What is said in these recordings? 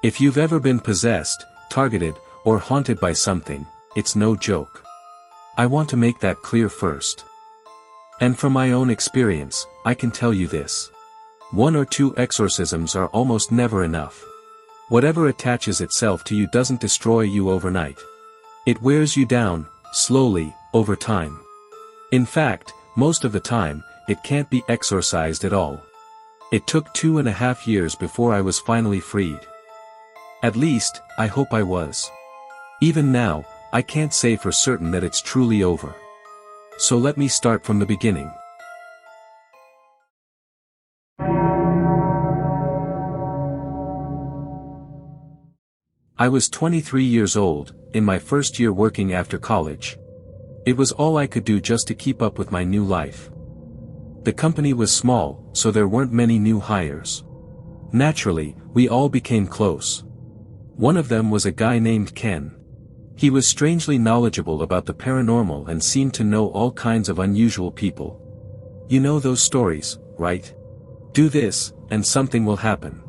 If you've ever been possessed, targeted, or haunted by something, it's no joke. I want to make that clear first. And from my own experience, I can tell you this. 1 or 2 exorcisms are almost never enough. Whatever attaches itself to you doesn't destroy you overnight. It wears you down, slowly, over time. In fact, most of the time, it can't be exorcised at all. It took 2.5 years before I was finally freed. At least, I hope I was. Even now, I can't say for certain that it's truly over. So let me start from the beginning. I was 23 years old, in my first year working after college. It was all I could do just to keep up with my new life. The company was small, so there weren't many new hires. Naturally, we all became close. One of them was a guy named Ken. He was strangely knowledgeable about the paranormal and seemed to know all kinds of unusual people. You know those stories, right? Do this, and something will happen.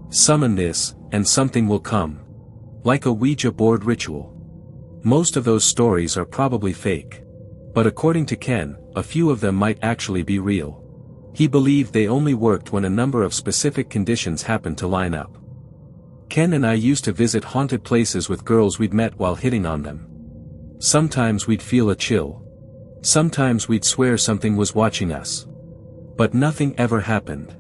Summon this, and something will come. Like a Ouija board ritual. Most of those stories are probably fake. But according to Ken, a few of them might actually be real. He believed they only worked when a number of specific conditions happened to line up. Ken and I used to visit haunted places with girls we'd met while hitting on them. Sometimes we'd feel a chill. Sometimes we'd swear something was watching us. But nothing ever happened.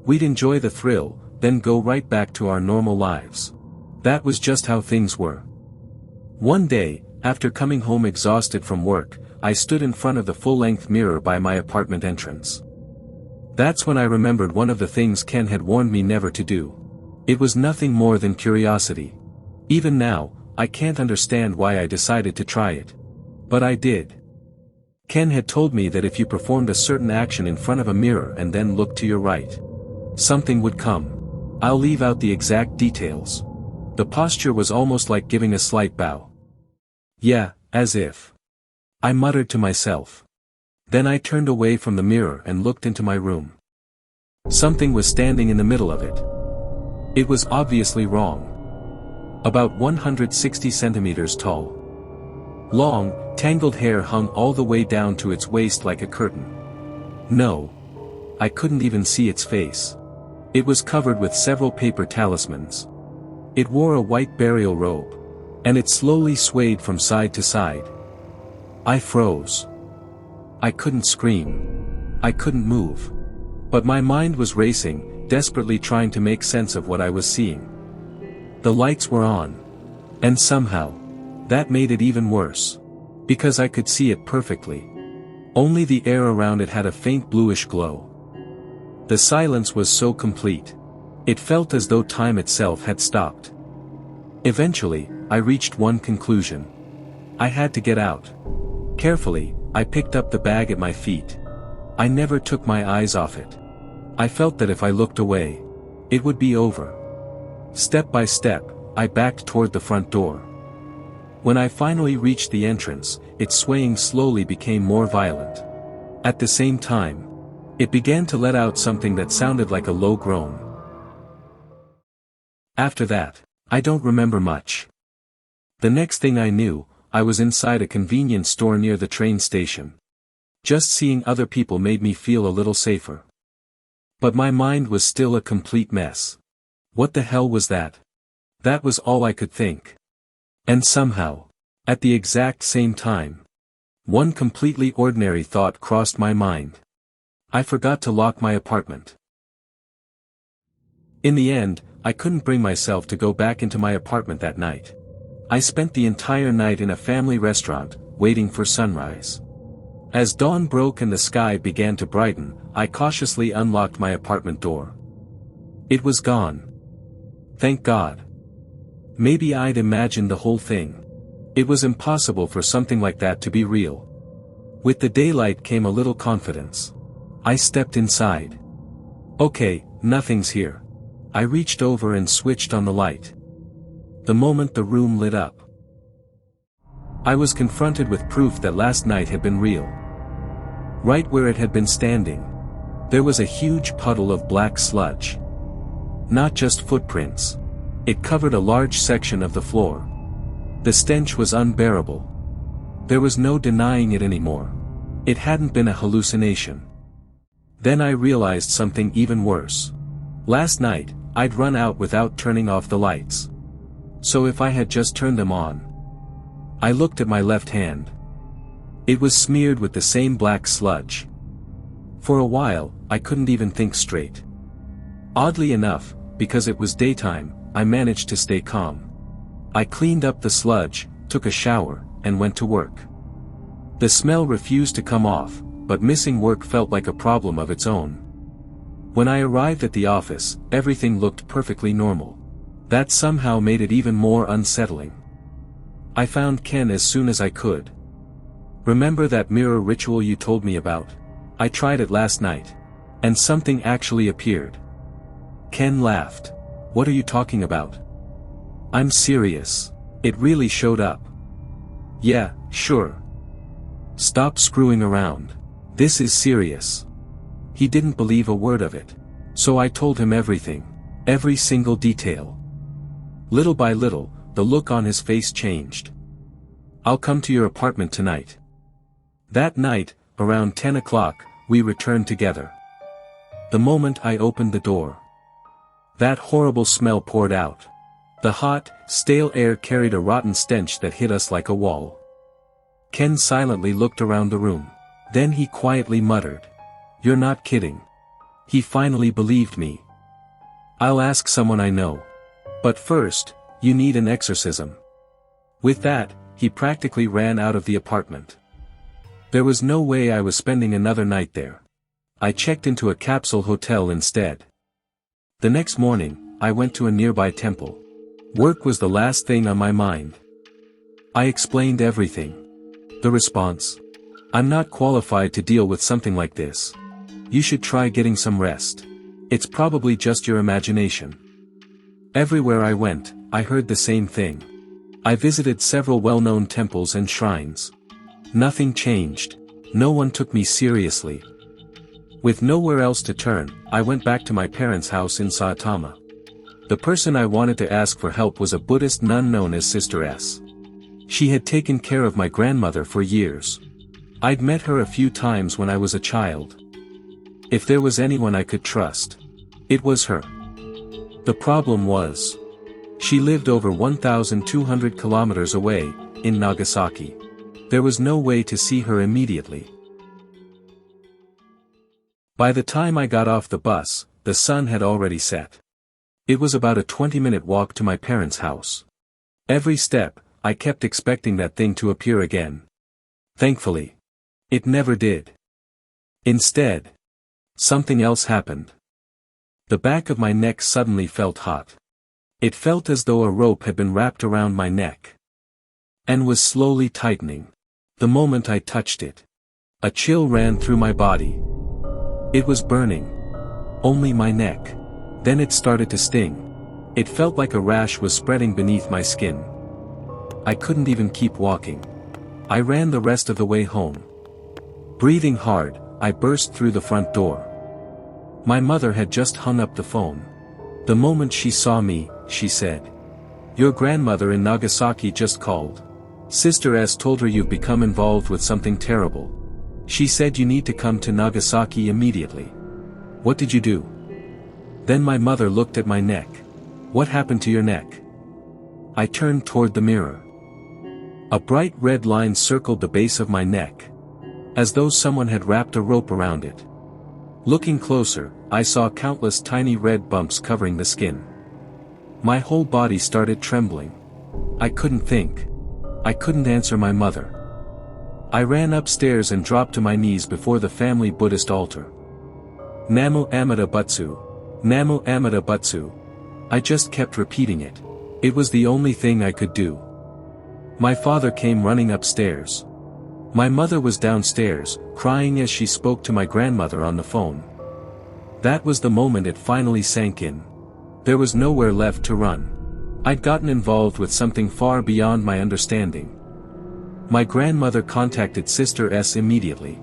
We'd enjoy the thrill, then go right back to our normal lives. That was just how things were. One day, after coming home exhausted from work, I stood in front of the full-length mirror by my apartment entrance. That's when I remembered one of the things Ken had warned me never to do. It was nothing more than curiosity. Even now, I can't understand why I decided to try it. But I did. Ken had told me that if you performed a certain action in front of a mirror and then looked to your right, something would come. I'll leave out the exact details. The posture was almost like giving a slight bow. Yeah, as if. I muttered to myself. Then I turned away from the mirror and looked into my room. Something was standing in the middle of it. It was obviously wrong. About 160 centimeters tall. Long, tangled hair hung all the way down to its waist like a curtain. No. I couldn't even see its face. It was covered with several paper talismans. It wore a white burial robe. And it slowly swayed from side to side. I froze. I couldn't scream. I couldn't move. But my mind was racing, desperately trying to make sense of what I was seeing. The lights were on. And somehow, that made it even worse. Because I could see it perfectly. Only the air around it had a faint bluish glow. The silence was so complete. It felt as though time itself had stopped. Eventually, I reached one conclusion. I had to get out. Carefully, I picked up the bag at my feet. I never took my eyes off it. I felt that if I looked away, it would be over. Step by step, I backed toward the front door. When I finally reached the entrance, its swaying slowly became more violent. At the same time, it began to let out something that sounded like a low groan. After that, I don't remember much. The next thing I knew, I was inside a convenience store near the train station. Just seeing other people made me feel a little safer. But my mind was still a complete mess. What the hell was that? That was all I could think. And somehow, at the exact same time, one completely ordinary thought crossed my mind. I forgot to lock my apartment. In the end, I couldn't bring myself to go back into my apartment that night. I spent the entire night in a family restaurant, waiting for sunrise. As dawn broke and the sky began to brighten, I cautiously unlocked my apartment door. It was gone. Thank God. Maybe I'd imagined the whole thing. It was impossible for something like that to be real. With the daylight came a little confidence. I stepped inside. Okay, nothing's here. I reached over and switched on the light. The moment the room lit up, I was confronted with proof that last night had been real. Right where it had been standing, there was a huge puddle of black sludge. Not just footprints. It covered a large section of the floor. The stench was unbearable. There was no denying it anymore. It hadn't been a hallucination. Then I realized something even worse. Last night, I'd run out without turning off the lights. So if I had just turned them on. I looked at my left hand. It was smeared with the same black sludge. For a while, I couldn't even think straight. Oddly enough, because it was daytime, I managed to stay calm. I cleaned up the sludge, took a shower, and went to work. The smell refused to come off, but missing work felt like a problem of its own. When I arrived at the office, everything looked perfectly normal. That somehow made it even more unsettling. I found Ken as soon as I could. "Remember that mirror ritual you told me about? I tried it last night. And something actually appeared." Ken laughed. "What are you talking about?" "I'm serious. It really showed up." "Yeah, sure. Stop screwing around. This is serious." He didn't believe a word of it. So I told him everything. Every single detail. Little by little, the look on his face changed. "I'll come to your apartment tonight." That night, around 10 o'clock, we returned together. The moment I opened the door, that horrible smell poured out. The hot, stale air carried a rotten stench that hit us like a wall. Ken silently looked around the room. Then he quietly muttered, "You're not kidding." He finally believed me. "I'll ask someone I know. But first, you need an exorcism." With that, he practically ran out of the apartment. There was no way I was spending another night there. I checked into a capsule hotel instead. The next morning, I went to a nearby temple. Work was the last thing on my mind. I explained everything. The response: "I'm not qualified to deal with something like this. You should try getting some rest. It's probably just your imagination." Everywhere I went, I heard the same thing. I visited several well-known temples and shrines. Nothing changed. No one took me seriously. With nowhere else to turn, I went back to my parents' house in Saitama. The person I wanted to ask for help was a Buddhist nun known as Sister S. She had taken care of my grandmother for years. I'd met her a few times when I was a child. If there was anyone I could trust, it was her. The problem was, she lived over 1,200 kilometers away, in Nagasaki. There was no way to see her immediately. By the time I got off the bus, the sun had already set. It was about a 20-minute walk to my parents' house. Every step, I kept expecting that thing to appear again. Thankfully, it never did. Instead, something else happened. The back of my neck suddenly felt hot. It felt as though a rope had been wrapped around my neck and was slowly tightening. The moment I touched it, a chill ran through my body. It was burning. Only my neck. Then it started to sting. It felt like a rash was spreading beneath my skin. I couldn't even keep walking. I ran the rest of the way home. Breathing hard, I burst through the front door. My mother had just hung up the phone. The moment she saw me, she said, "Your grandmother in Nagasaki just called. Sister S told her you've become involved with something terrible. She said you need to come to Nagasaki immediately. What did you do?" Then my mother looked at my neck. "What happened to your neck?" I turned toward the mirror. A bright red line circled the base of my neck, as though someone had wrapped a rope around it. Looking closer, I saw countless tiny red bumps covering the skin. My whole body started trembling. I couldn't think. I couldn't answer my mother. I ran upstairs and dropped to my knees before the family Buddhist altar. "Namo Amida Butsu. Namo Amida Butsu." I just kept repeating it. It was the only thing I could do. My father came running upstairs. My mother was downstairs, crying as she spoke to my grandmother on the phone. That was the moment it finally sank in. There was nowhere left to run. I'd gotten involved with something far beyond my understanding. My grandmother contacted Sister S immediately.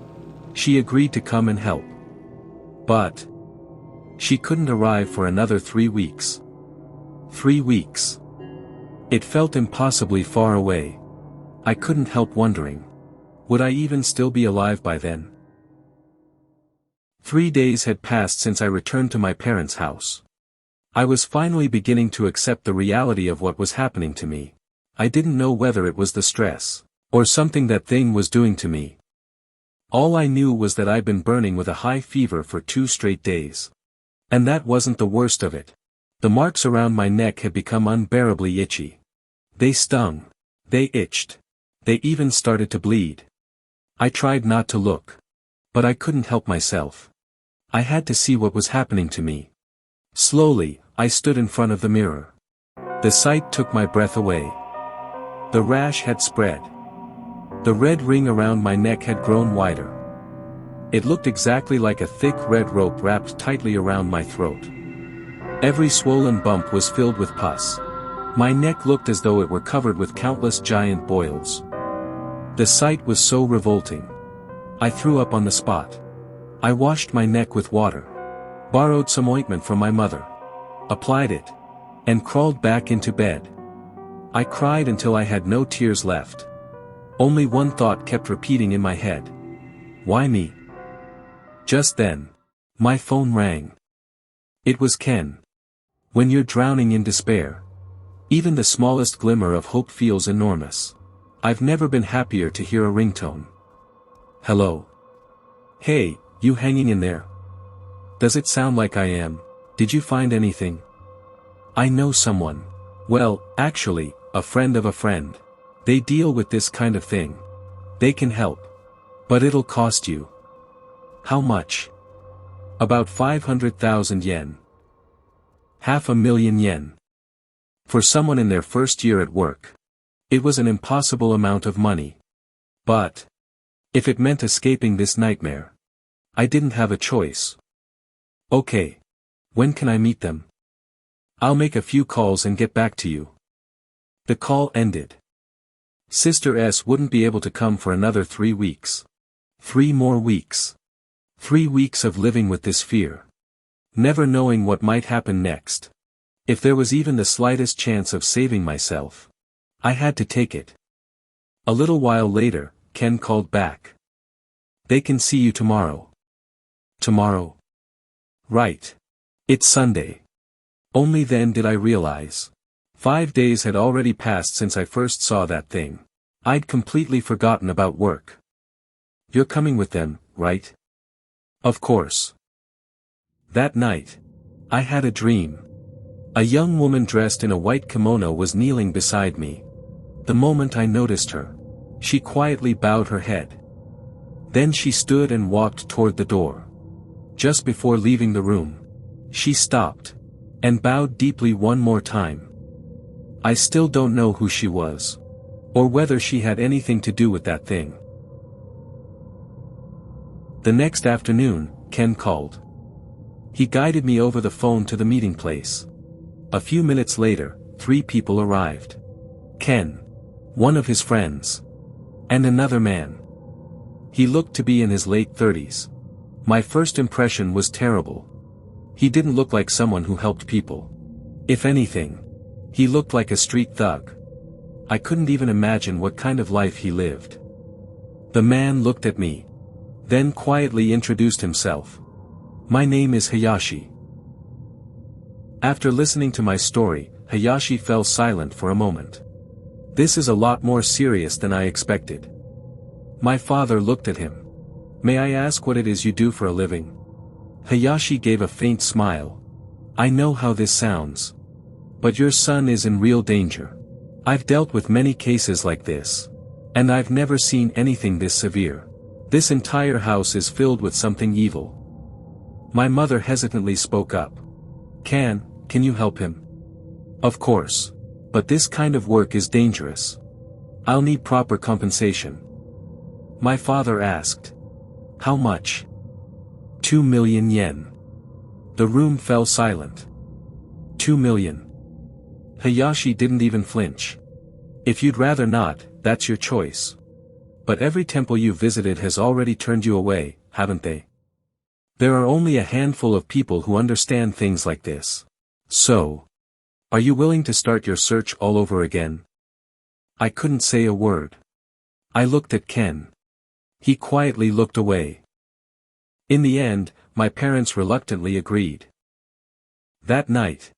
She agreed to come and help. But she couldn't arrive for another 3 weeks. 3 weeks. It felt impossibly far away. I couldn't help wondering. Would I even still be alive by then? 3 days had passed since I returned to my parents' house. I was finally beginning to accept the reality of what was happening to me. I didn't know whether it was the stress, or something that thing was doing to me. All I knew was that I'd been burning with a high fever for 2 straight days. And that wasn't the worst of it. The marks around my neck had become unbearably itchy. They stung. They itched. They even started to bleed. I tried not to look. But I couldn't help myself. I had to see what was happening to me. Slowly, I stood in front of the mirror. The sight took my breath away. The rash had spread. The red ring around my neck had grown wider. It looked exactly like a thick red rope wrapped tightly around my throat. Every swollen bump was filled with pus. My neck looked as though it were covered with countless giant boils. The sight was so revolting. I threw up on the spot. I washed my neck with water. Borrowed some ointment from my mother. Applied it. And crawled back into bed. I cried until I had no tears left. Only one thought kept repeating in my head. Why me? Just then, my phone rang. It was Ken. When you're drowning in despair, even the smallest glimmer of hope feels enormous. I've never been happier to hear a ringtone. Hello. Hey, you hanging in there? Does it sound like I am? Did you find anything? I know someone. Well, actually, a friend of a friend. They deal with this kind of thing. They can help. But it'll cost you. How much? About 500,000 yen. 500,000 yen. For someone in their first year at work. It was an impossible amount of money. But if it meant escaping this nightmare, I didn't have a choice. Okay. When can I meet them? I'll make a few calls and get back to you. The call ended. Sister S wouldn't be able to come for another 3 weeks. 3 more weeks. 3 weeks of living with this fear. Never knowing what might happen next. If there was even the slightest chance of saving myself, I had to take it. A little while later, Ken called back. They can see you tomorrow. Tomorrow? Right. It's Sunday. Only then did I realize. 5 days had already passed since I first saw that thing. I'd completely forgotten about work. You're coming with them, right? Of course. That night, I had a dream. A young woman dressed in a white kimono was kneeling beside me. The moment I noticed her, she quietly bowed her head. Then she stood and walked toward the door. Just before leaving the room, she stopped, and bowed deeply one more time. I still don't know who she was, or whether she had anything to do with that thing. The next afternoon, Ken called. He guided me over the phone to the meeting place. A few minutes later, 3 people arrived. Ken, one of his friends, and another man. He looked to be in his late 30s. My first impression was terrible. He didn't look like someone who helped people. If anything, he looked like a street thug. I couldn't even imagine what kind of life he lived. The man looked at me, then quietly introduced himself. My name is Hayashi. After listening to my story, Hayashi fell silent for a moment. This is a lot more serious than I expected. My father looked at him. May I ask what it is you do for a living? Hayashi gave a faint smile. I know how this sounds. But your son is in real danger. I've dealt with many cases like this. And I've never seen anything this severe. This entire house is filled with something evil. My mother hesitantly spoke up. Can you help him? Of course. But this kind of work is dangerous. I'll need proper compensation. My father asked. How much? 2 million yen. The room fell silent. 2 million. Hayashi didn't even flinch. If you'd rather not, that's your choice. But every temple you visited has already turned you away, haven't they? There are only a handful of people who understand things like this. So, Are you willing to start your search all over again? I couldn't say a word. I looked at Ken. He quietly looked away. In the end, my parents reluctantly agreed. That night,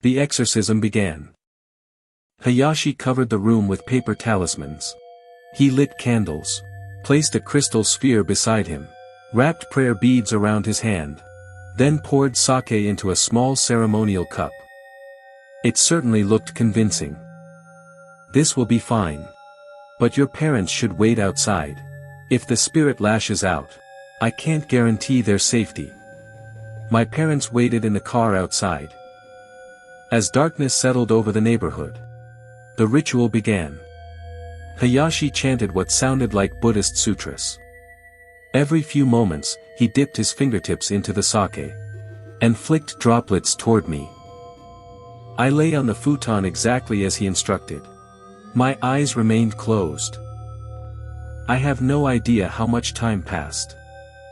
the exorcism began. Hayashi covered the room with paper talismans. He lit candles, placed a crystal sphere beside him, wrapped prayer beads around his hand, then poured sake into a small ceremonial cup. It certainly looked convincing. This will be fine. But your parents should wait outside. If the spirit lashes out, I can't guarantee their safety. My parents waited in the car outside. As darkness settled over the neighborhood, the ritual began. Hayashi chanted what sounded like Buddhist sutras. Every few moments, he dipped his fingertips into the sake and flicked droplets toward me. I lay on the futon exactly as he instructed. My eyes remained closed. I have no idea how much time passed.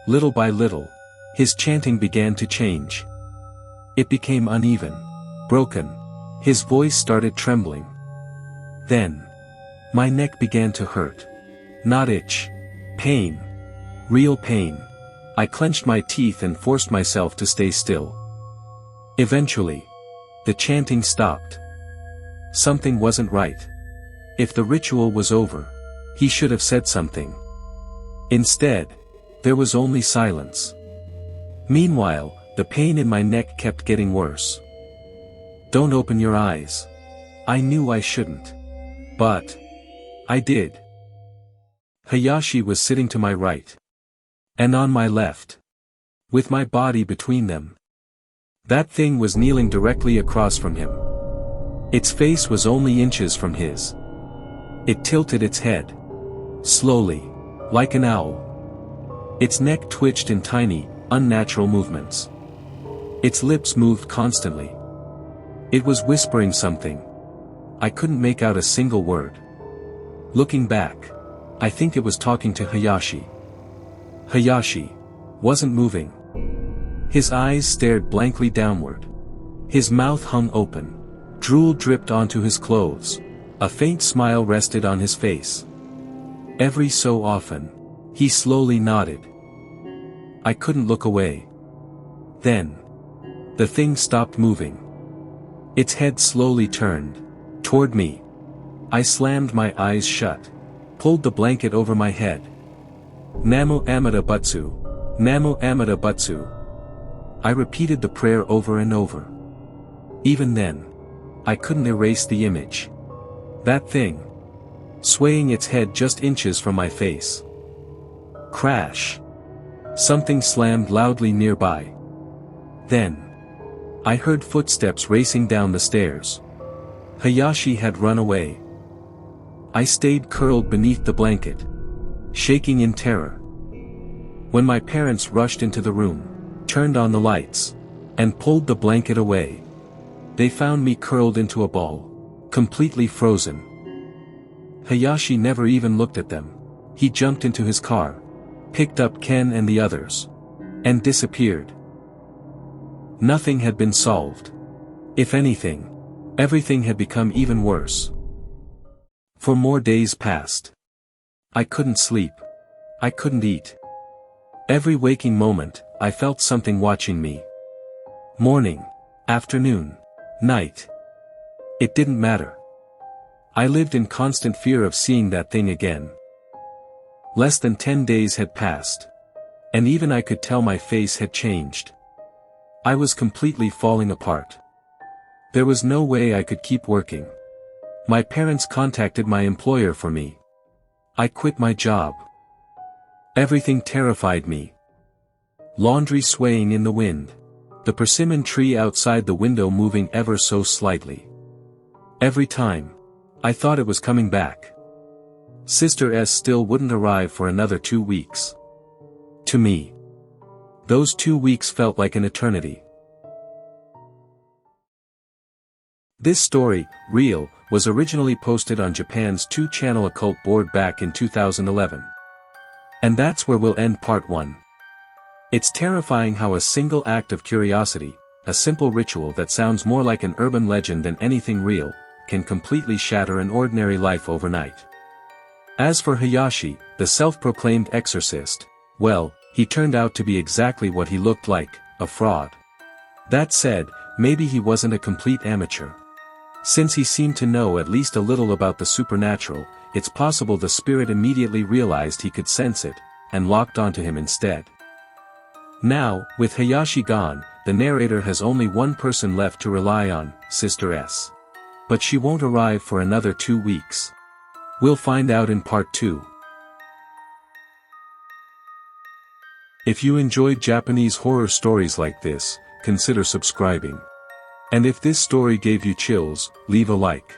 Little by little, his chanting began to change. It became uneven, broken. His voice started trembling. Then, my neck began to hurt. Not itch. Pain. Real pain. I clenched my teeth and forced myself to stay still. Eventually, the chanting stopped. Something wasn't right. If the ritual was over, he should have said something. Instead, there was only silence. Meanwhile, the pain in my neck kept getting worse. Don't open your eyes. I knew I shouldn't. But I did. Hayashi was sitting to my right. And on my left. With my body between them. That thing was kneeling directly across from him. Its face was only inches from his. It tilted its head. Slowly. Like an owl. Its neck twitched in tiny, unnatural movements. Its lips moved constantly. It was whispering something. I couldn't make out a single word. Looking back, I think it was talking to Hayashi. Hayashi wasn't moving. His eyes stared blankly downward. His mouth hung open. Drool dripped onto his clothes. A faint smile rested on his face. Every so often, he slowly nodded. I couldn't look away. Then, the thing stopped moving. Its head slowly turned toward me. I slammed my eyes shut, pulled the blanket over my head. Namo Amida Butsu. Namo Amida Butsu. I repeated the prayer over and over. Even then, I couldn't erase the image. That thing, swaying its head just inches from my face. Crash. Something slammed loudly nearby. Then, I heard footsteps racing down the stairs. Hayashi had run away. I stayed curled beneath the blanket, shaking in terror. When my parents rushed into the room, turned on the lights, and pulled the blanket away, they found me curled into a ball, completely frozen. Hayashi never even looked at them. He jumped into his car, picked up Ken and the others, and disappeared. Nothing had been solved. If anything, everything had become even worse. For more days passed. I couldn't sleep. I couldn't eat. Every waking moment, I felt something watching me. Morning, afternoon, night. It didn't matter. I lived in constant fear of seeing that thing again. Less than 10 days had passed. And even I could tell my face had changed. I was completely falling apart. There was no way I could keep working. My parents contacted my employer for me. I quit my job. Everything terrified me. Laundry swaying in the wind. The persimmon tree outside the window moving ever so slightly. Every time, I thought it was coming back. Sister S still wouldn't arrive for another 2 weeks. To me, those 2 weeks felt like an eternity. This story, Real, was originally posted on Japan's 2-channel occult board back in 2011. And that's where we'll end part 1. It's terrifying how a single act of curiosity, a simple ritual that sounds more like an urban legend than anything real, can completely shatter an ordinary life overnight. As for Hayashi, the self-proclaimed exorcist, well, he turned out to be exactly what he looked like, a fraud. That said, maybe he wasn't a complete amateur. Since he seemed to know at least a little about the supernatural, it's possible the spirit immediately realized he could sense it, and locked onto him instead. Now, with Hayashi gone, the narrator has only one person left to rely on, Sister S. But she won't arrive for another 2 weeks. We'll find out in part 2. If you enjoyed Japanese horror stories like this, consider subscribing. And if this story gave you chills, leave a like.